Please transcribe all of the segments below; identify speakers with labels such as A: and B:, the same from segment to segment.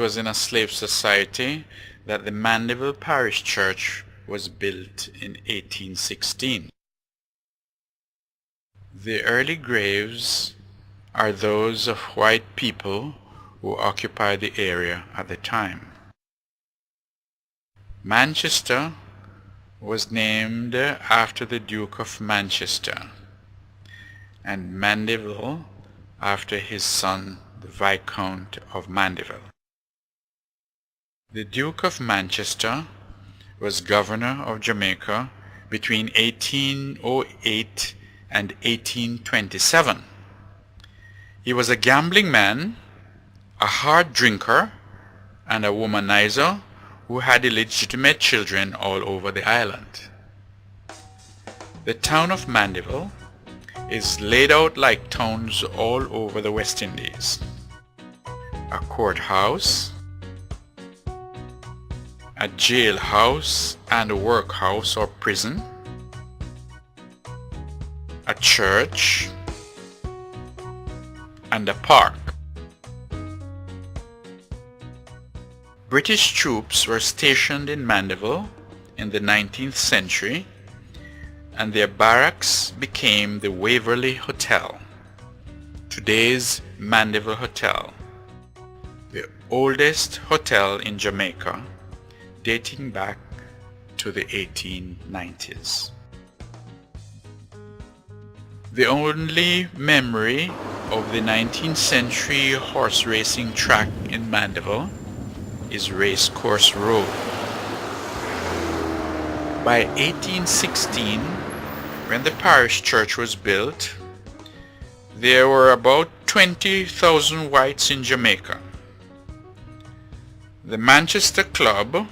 A: was in a slave society that the Mandeville Parish Church was built in 1816. The early graves are those of white people who occupied the area at the time. Manchester was named after the Duke of Manchester, and Mandeville after his son, the Viscount of Mandeville. The Duke of Manchester was governor of Jamaica between 1808 and 1827. He was a gambling man, a hard drinker, and a womanizer who had illegitimate children all over the island. The town of Mandeville is laid out like towns all over the West Indies. A courthouse, a jailhouse and a workhouse or prison, a church, and a park. British troops were stationed in Mandeville in the 19th century, and their barracks became the Waverley Hotel, today's Mandeville Hotel, the oldest hotel in Jamaica, dating back to the 1890s. The only memory of the 19th century horse racing track in Mandeville is Racecourse Road. By 1816, when the parish church was built, there were about 20,000 whites in Jamaica. The Manchester Club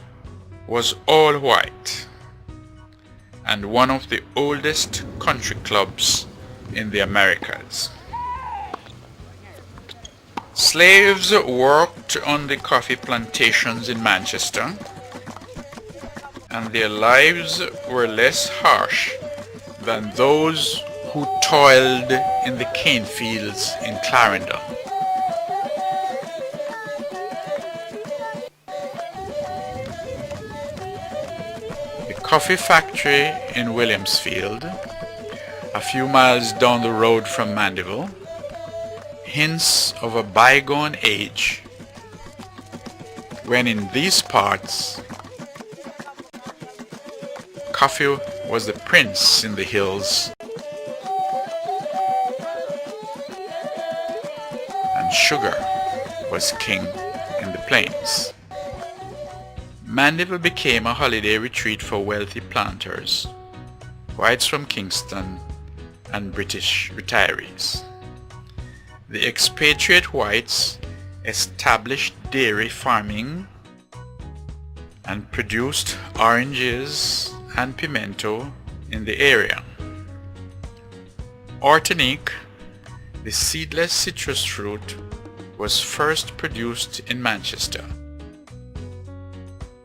A: was all white and one of the oldest country clubs in the Americas. Slaves worked on the coffee plantations in Manchester, and their lives were less harsh than those who toiled in the cane fields in Clarendon. The coffee factory in Williamsfield, a few miles down the road from Mandeville, hints of a bygone age when in these parts coffee was the prince in the hills and sugar was king in the plains. Mandeville became a holiday retreat for wealthy planters, whites from Kingston, and British retirees. The expatriate whites established dairy farming and produced oranges and pimento in the area. Ortonique, the seedless citrus fruit, was first produced in Manchester.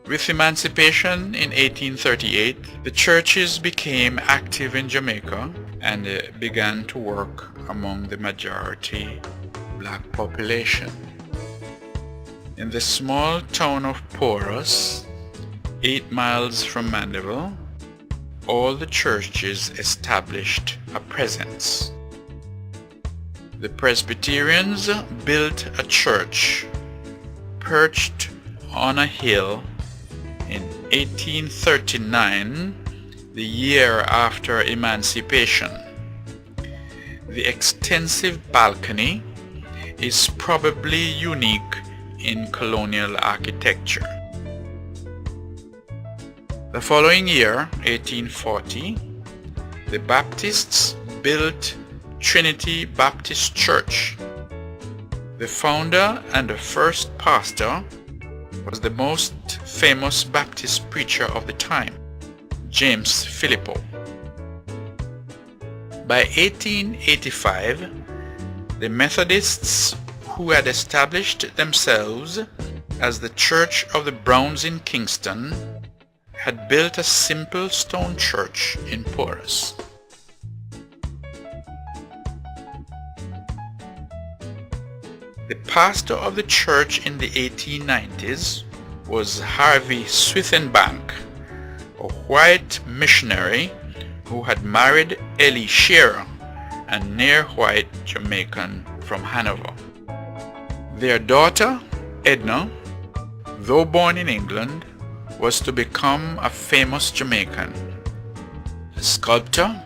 A: With emancipation in 1838, the churches became active in Jamaica and began to work among the majority black population. In the small town of Porus, 8 miles from Mandeville, all the churches established a presence. The Presbyterians built a church perched on a hill in 1839, the year after emancipation. The extensive balcony is probably unique in colonial architecture. The following year, 1840, the Baptists built Trinity Baptist Church. The founder and the first pastor was the most famous Baptist preacher of the time, James Philippo. By 1885, the Methodists, who had established themselves as the Church of the Browns in Kingston, had built a simple stone church in Porus. The pastor of the church in the 1890s was Harvey Swithenbank, a white missionary who had married Ellie Shearer, a near-white Jamaican from Hanover. Their daughter, Edna, though born in England, was to become a famous Jamaican, a sculptor,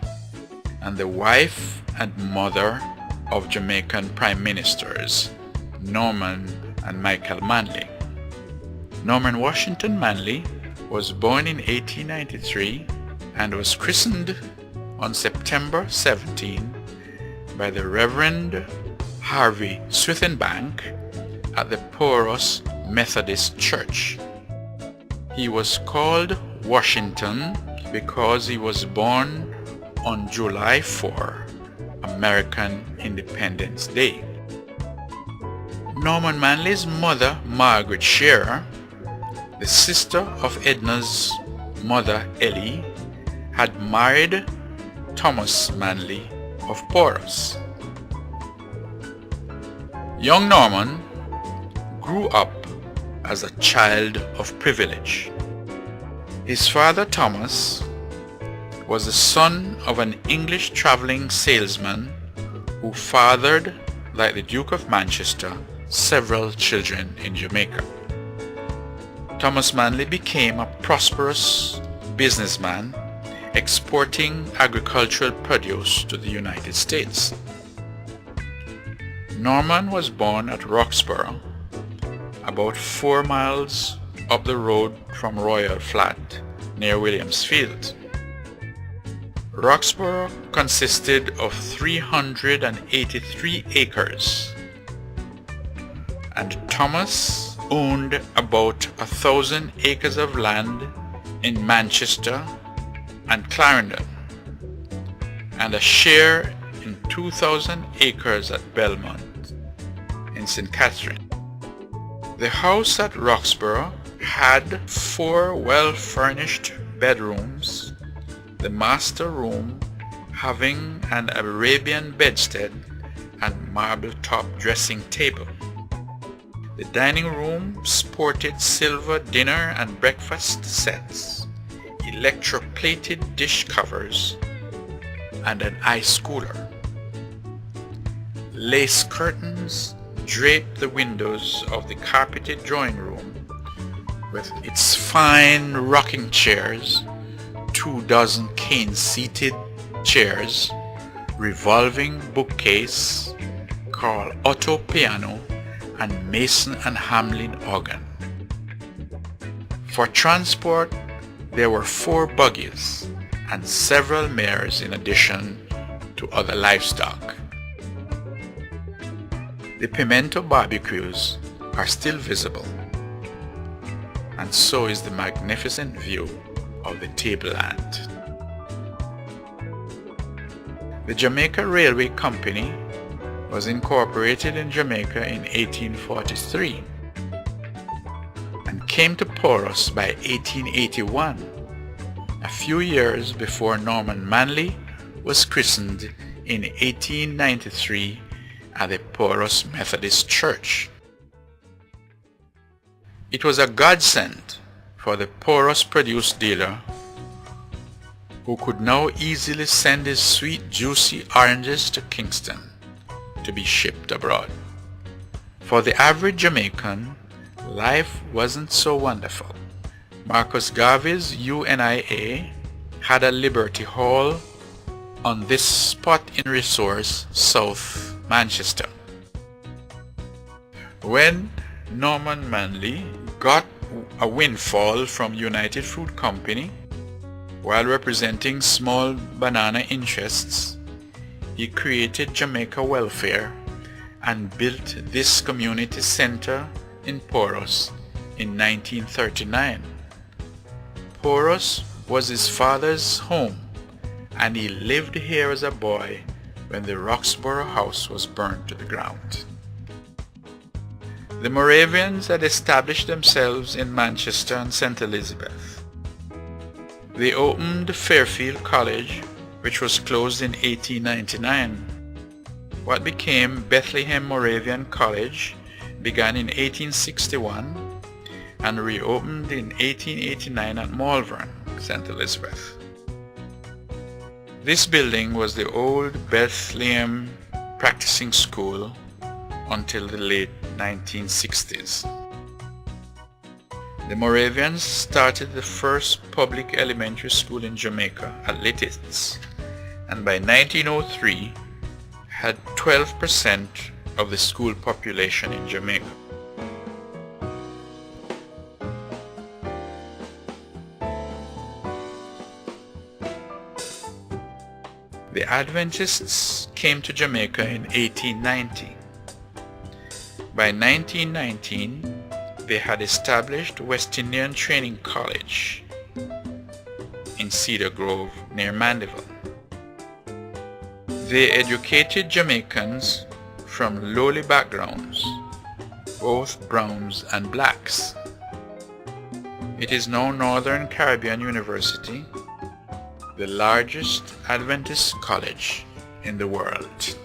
A: and the wife and mother of Jamaican prime ministers Norman and Michael Manley. Norman Washington Manley was born in 1893 and was christened on September 17 by the Reverend Harvey Swithenbank at the Porous Methodist Church. He was called Washington because he was born on July 4, American Independence Day. Norman Manley's mother, Margaret Shearer, the sister of Edna's mother, Ellie, had married Thomas Manley of Porous. Young Norman grew up as a child of privilege. His father, Thomas, was the son of an English traveling salesman who fathered, like the Duke of Manchester, several children in Jamaica. Thomas Manley became a prosperous businessman exporting agricultural produce to the United States. Norman was born at Roxborough, about 4 miles up the road from Royal Flat near Williamsfield. Roxborough consisted of 383 acres, and Thomas owned about 1,000 acres of land in Manchester and Clarendon, and a share in 2,000 acres at Belmont in St. Catherine. The house at Roxborough had 4 well-furnished bedrooms, the master room having an Arabian bedstead and marble-top dressing table. The dining room sported silver dinner and breakfast sets, electroplated dish covers, and an ice cooler. Lace curtains draped the windows of the carpeted drawing room with its fine rocking chairs, 24 cane-seated chairs, revolving bookcase, Carl Otto piano, and Mason and Hamlin organ. For transport, there were 4 buggies and several mares in addition to other livestock. The pimento barbecues are still visible, and so is the magnificent view of the tableland. The Jamaica Railway Company was incorporated in Jamaica in 1843 and came to Porous by 1881, a few years before Norman Manley was christened in 1893 at the Porous Methodist Church. It was a godsend for the Porous produce dealer, who could now easily send his sweet juicy oranges to Kingston to be shipped abroad. For the average Jamaican, life wasn't so wonderful. Marcus Garvey's UNIA had a Liberty Hall on this spot in resource South Manchester. When Norman Manley got a windfall from United Fruit Company while representing small banana interests, he created Jamaica Welfare and built this community center in Porous in 1939. Porous was his father's home, and he lived here as a boy when the Roxborough house was burned to the ground. The Moravians had established themselves in Manchester and St. Elizabeth. They opened Fairfield College, which was closed in 1899. What became Bethlehem Moravian College began in 1861 and reopened in 1889 at Malvern, St. Elizabeth. This building was the old Bethlehem practicing school until the late 1960s. The Moravians started the first public elementary school in Jamaica at Lititz, and by 1903 had 12% of the school population in Jamaica. The Adventists came to Jamaica in 1890. By 1919, they had established West Indian Training College in Cedar Grove near Mandeville. They educated Jamaicans from lowly backgrounds, both browns and blacks. It is now Northern Caribbean University, the largest Adventist college in the world.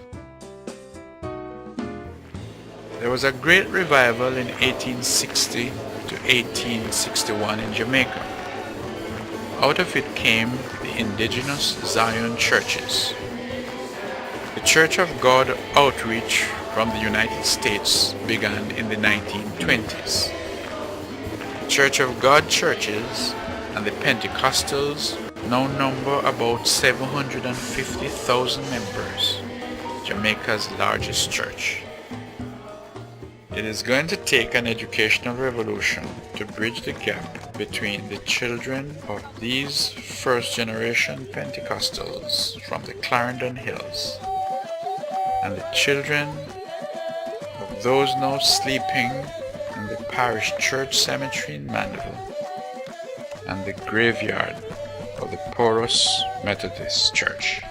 A: There was a great revival in 1860 to 1861 in Jamaica. Out of it came the indigenous Zion churches. The Church of God outreach from the United States began in the 1920s. The Church of God churches and the Pentecostals now number about 750,000 members, Jamaica's largest church. It is going to take an educational revolution to bridge the gap between the children of these first-generation Pentecostals from the Clarendon Hills and the children of those now sleeping in the parish church cemetery in Mandeville and the graveyard of the Porous Methodist Church.